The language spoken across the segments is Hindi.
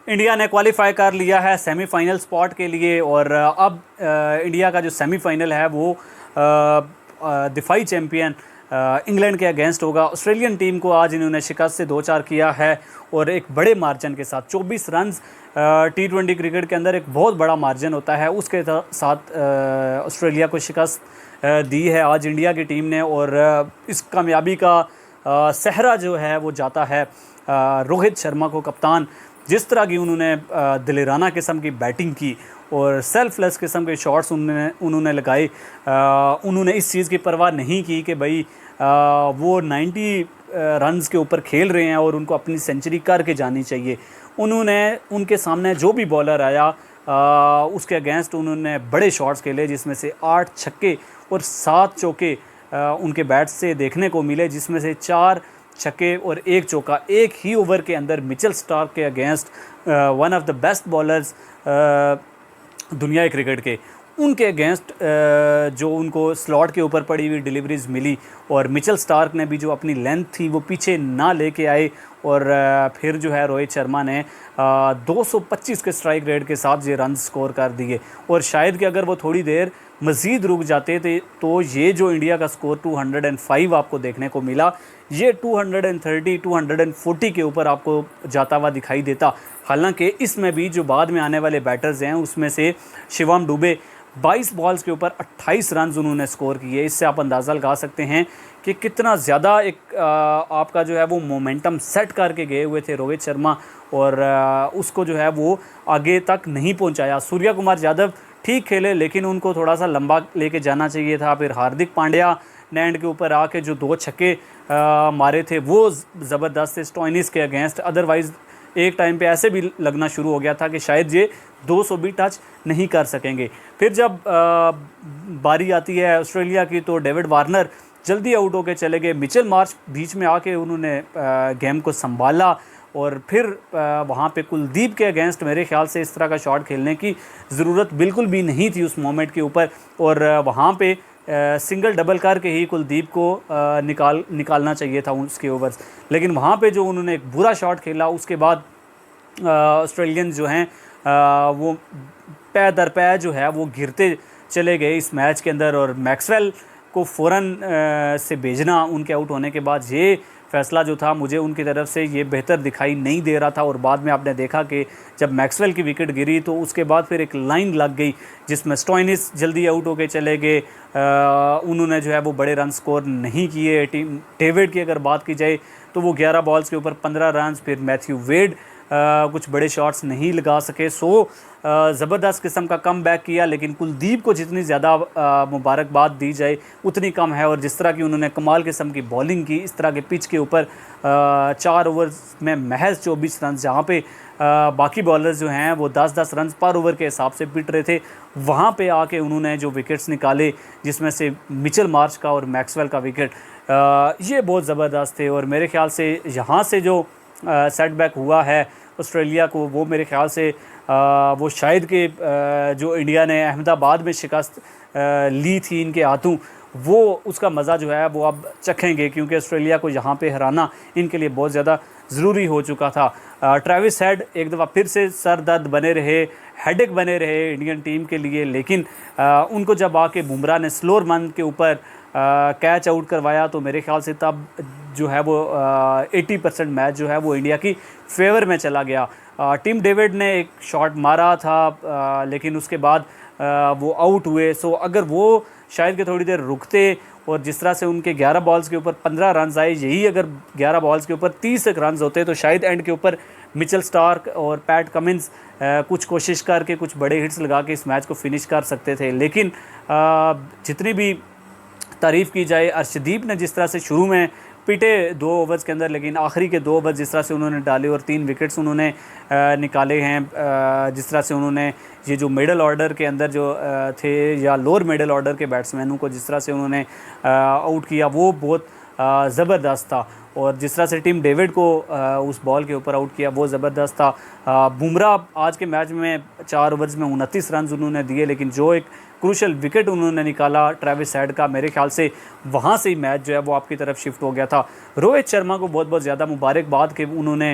इंडिया ने क्वालिफाई कर लिया है सेमीफाइनल स्पॉट के लिए और अब इंडिया का जो सेमीफाइनल है वो दिफाई चैम्पियन इंग्लैंड के अगेंस्ट होगा। ऑस्ट्रेलियन टीम को आज इन्होंने शिकस्त से 2-4 किया है और एक बड़े मार्जिन के साथ 24 रन T20 क्रिकेट के अंदर एक बहुत बड़ा मार्जिन होता है, उसके साथ ऑस्ट्रेलिया को शिकस्त दी है आज इंडिया की टीम ने। और इस कामयाबी का सहरा जो है वो जाता है रोहित शर्मा को, कप्तान। जिस तरह की उन्होंने दिलेराना किस्म की बैटिंग की और सेल्फलेस किस्म के शॉट्स उन्होंने लगाए, उन्होंने इस चीज़ की परवाह नहीं की कि भाई वो 90 रन्स के ऊपर खेल रहे हैं और उनको अपनी सेंचुरी करके जानी चाहिए। उन्होंने उनके सामने जो भी बॉलर आया उसके अगेंस्ट उन्होंने बड़े शॉट्स खेले, जिसमें से 8 छक्के और 7 चौके उनके बैट से देखने को मिले, जिसमें से 4 छक्के और 1 चौका एक ही ओवर के अंदर मिचेल स्टार्क के against, one of the best bowlers दुनिया क्रिकेट के, उनके अगेंस्ट जो उनको स्लॉट के ऊपर पड़ी हुई डिलीवरीज मिली। और मिचेल स्टार्क ने भी जो अपनी लेंथ थी वो पीछे ना लेके आए और फिर जो है रोहित शर्मा ने 225 के स्ट्राइक रेट के साथ ये रन स्कोर कर दिए। और शायद कि अगर वो थोड़ी देर मज़ीद रुक जाते थे तो ये जो इंडिया का स्कोर 205 आपको देखने को मिला, ये 230 240 के ऊपर आपको जाता हुआ दिखाई देता। हालांकि इसमें भी जो बाद में आने वाले बैटर्स हैं उसमें से शिवम दुबे 22 बॉल्स के ऊपर 28 रन उन्होंने स्कोर किए। इससे आप अंदाज़ा लगा सकते हैं कि कितना ज़्यादा एक आपका जो है वो मोमेंटम सेट करके गए हुए थे रोहित शर्मा, और उसको जो है वो आगे तक नहीं पहुंचाया। सूर्या कुमार यादव ठीक खेले लेकिन उनको थोड़ा सा लंबा लेके जाना चाहिए था। फिर हार्दिक पांड्या ने एंड के ऊपर आके जो 2 छक्के मारे थे वो ज़बरदस्त थे स्टोइनिस के अगेंस्ट। अदरवाइज़ एक टाइम पे ऐसे भी लगना शुरू हो गया था कि शायद ये 200 भी टच नहीं कर सकेंगे। फिर जब बारी आती है ऑस्ट्रेलिया की तो डेविड वार्नर जल्दी आउट होकर चले गए। मिचेल मार्श बीच में आके उन्होंने गेम को संभाला और फिर वहाँ पे कुलदीप के अगेंस्ट मेरे ख्याल से इस तरह का शॉट खेलने की ज़रूरत बिल्कुल भी नहीं थी उस मोमेंट के ऊपर। और वहाँ पे सिंगल डबल करके ही कुलदीप को निकालना चाहिए था उसके ओवर्स, लेकिन वहाँ पे जो उन्होंने एक बुरा शॉट खेला उसके बाद ऑस्ट्रेलियन जो हैं वो पै दर पै जो है वो गिरते चले गए इस मैच के अंदर। और मैक्सवेल को फ़ौरन से भेजना उनके आउट होने के बाद, ये फ़ैसला जो था मुझे उनकी तरफ से ये बेहतर दिखाई नहीं दे रहा था। और बाद में आपने देखा कि जब मैक्सवेल की विकेट गिरी तो उसके बाद फिर एक लाइन लग गई जिसमें स्टोइनिस जल्दी आउट होके चले गए, उन्होंने जो है वो बड़े रन स्कोर नहीं किए। टीम डेविड की अगर बात की जाए तो वो 11 बॉल्स के ऊपर 15 रन। फिर मैथ्यू वेड कुछ बड़े शॉट्स नहीं लगा सके। ज़बरदस्त किस्म का कम बैक किया, लेकिन कुलदीप को जितनी ज़्यादा मुबारकबाद दी जाए उतनी कम है। और जिस तरह की उन्होंने कमाल किस्म की बॉलिंग की इस तरह के पिच के ऊपर 4 ओवर्स में महज 24 रन, जहाँ पे बाकी बॉलर्स जो हैं वो 10-10 रन पर ओवर के हिसाब से पिट रहे थे, वहाँ पे आके उन्होंने जो विकेट्स निकाले जिसमें से मिचेल मार्श का और मैक्सवेल का विकेट, ये बहुत ज़बरदस्त थे। और मेरे ख्याल से यहाँ से जो सेटबैक हुआ है ऑस्ट्रेलिया को, वो मेरे ख्याल से वो शायद कि जो इंडिया ने अहमदाबाद में शिकस्त ली थी इनके हाथों, वो उसका मज़ा जो है वो अब चखेंगे, क्योंकि ऑस्ट्रेलिया को यहाँ पे हराना इनके लिए बहुत ज़्यादा ज़रूरी हो चुका था। ट्रेविस हेड एक दफ़ा फिर से सर दर्द बने रहे, हेडेक बने रहे इंडियन टीम के लिए, लेकिन उनको जब आके बुमराह ने स्लोअर मन के ऊपर कैच आउट करवाया तो मेरे ख्याल से तब जो है वो 80% मैच जो है वो इंडिया की फेवर में चला गया। टिम डेविड ने एक शॉट मारा था लेकिन उसके बाद वो आउट हुए। सो अगर वो शायद कि थोड़ी देर रुकते और जिस तरह से उनके 11 बॉल्स के ऊपर 15 रन आए, यही अगर 11 बॉल्स के ऊपर 30 रन होते तो शायद एंड के ऊपर मिचेल स्टार्क और पैट कमिंस कुछ कोशिश करके कुछ बड़े हिट्स लगा के इस मैच को फिनिश कर सकते थे। लेकिन जितनी भी तारीफ़ की जाए, अर्शदीप ने जिस तरह से शुरू में पिटे 2 ओवर्स के अंदर, लेकिन आखिरी के 2 ओवर्स जिस तरह से उन्होंने डाले और 3 विकेट्स उन्होंने निकाले हैं, जिस तरह से उन्होंने ये जो मिडल ऑर्डर के अंदर जो थे या लोअर मिडल ऑर्डर के बैट्समैनों को जिस तरह से उन्होंने आउट किया, वो बहुत ज़बरदस्त था। और जिस तरह से टीम डेविड को उस बॉल के ऊपर आउट किया वो ज़बरदस्त था। बुमराह आज के मैच में 4 ओवर्स में 29 रन उन्होंने दिए, लेकिन जो एक क्रूशल विकेट उन्होंने निकाला ट्रेविस हेड का, मेरे ख्याल से वहाँ से ही मैच जो है वो आपकी तरफ शिफ्ट हो गया था। रोहित शर्मा को बहुत बहुत ज़्यादा मुबारकबाद कि उन्होंने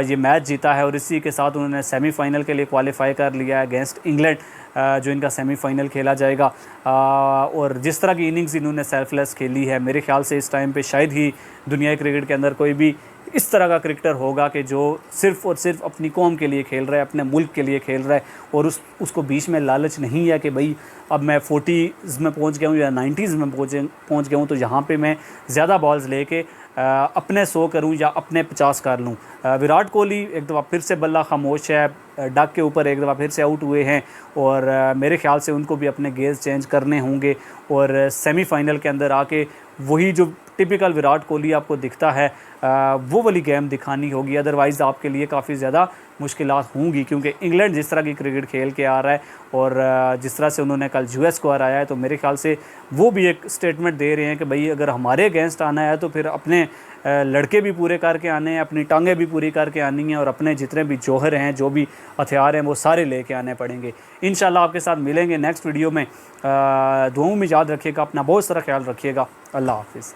ये मैच जीता है और इसी के साथ उन्होंने सेमीफाइनल के लिए क्वालिफाई कर लिया है अगेंस्ट इंग्लैंड, जो इनका सेमीफाइनल खेला जाएगा। और जिस तरह की इनिंग्स इन्होंने सेल्फलेस खेली है, मेरे ख्याल से इस टाइम पे शायद ही दुनिया क्रिकेट के अंदर कोई भी इस तरह का क्रिकेटर होगा कि जो सिर्फ़ और सिर्फ अपनी कौम के लिए खेल रहा है, अपने मुल्क के लिए खेल रहा है और उसको बीच में लालच नहीं है कि भाई अब मैं 40s में पहुंच गया हूँ या 90s में पहुंच गया हूँ तो यहाँ पे मैं ज़्यादा बॉल्स लेके अपने 100 करूँ या अपने 50 कर लूँ। विराट कोहली एक दफ़ा फिर से बल्ला खामोश है, डक के ऊपर एक दफ़ा फिर से आउट हुए हैं और मेरे ख्याल से उनको भी अपने गेज़ चेंज करने होंगे और सेमीफाइनल के अंदर आके वही जो टिपिकल विराट कोहली आपको दिखता है वो वाली गेम दिखानी होगी। अदरवाइज़ आपके लिए काफ़ी ज़्यादा मुश्किलात होंगी, क्योंकि इंग्लैंड जिस तरह की क्रिकेट खेल के आ रहा है और जिस तरह से उन्होंने कल यूएस को हराया है, तो मेरे ख्याल से वो भी एक स्टेटमेंट दे रहे हैं कि भाई अगर हमारे अगेंस्ट आना है तो फिर अपने लड़के भी पूरे करके आने हैं, अपनी टांगें भी पूरी करके आनी हैं और अपने जितने भी जौहर हैं, जो भी हथियार हैं, वो सारे लेके आने पड़ेंगे। इंशाल्लाह आपके साथ मिलेंगे नेक्स्ट वीडियो में। दुआओं में याद रखिएगा, अपना बहुत सारा ख्याल रखिएगा। अल्लाह हाफिज़।